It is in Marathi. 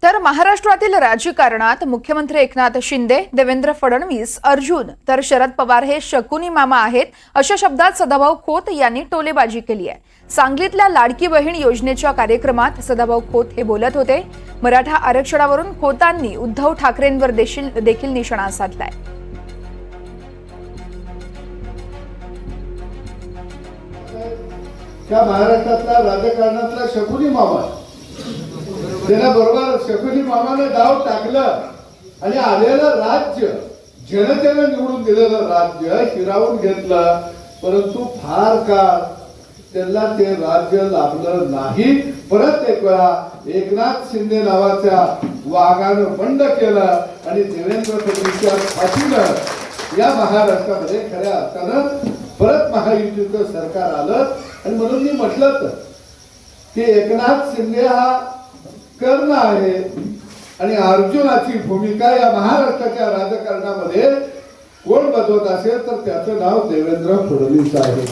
तर महाराष्ट्रातील राजकारणात मुख्यमंत्री एकनाथ शिंदे, देवेंद्र फडणवीस, अर्जुन तर शरद पवार हे शकुनी मामा आहेत अशा शब्दात सदाभाऊ खोत यांनी टोलेबाजी केली आहे। सांगलीतल्या लाडकी बहीण योजनेच्या कार्यक्रमात सदाभाऊ खोत हे बोलत होते। मराठा आरक्षणावरून खोतांनी उद्धव ठाकरेंवर देखील निशाणा साधलाय। त्या महाराष्ट्रातला राजकारणातला शकुनी मामा त्याबरोबर शकुनी मामाने डाव टाकलं आणि आलेलं राज्य जनतेने निवडून दिलेलं राज्य हिरावून घेतलं, परंतु फार काळ त्यांना ते राज्य लाभलं नाही। परत एक वेळा एकनाथ शिंदे नावाच्या वाघानं बंड केलं आणि देवेंद्र फडणवीसच्या फाशीनं या महाराष्ट्रामध्ये खऱ्या अर्थानं परत महायुतीचं सरकार आलं। आणि म्हणून मी म्हटलं की एकनाथ शिंदे हा कर्ण आहे आणि अर्जुनाची भूमिका या महाराष्ट्राच्या राजकारणामध्ये कोण बजावत असेल तर त्याचं नाव देवेंद्र फडणवीस आहे।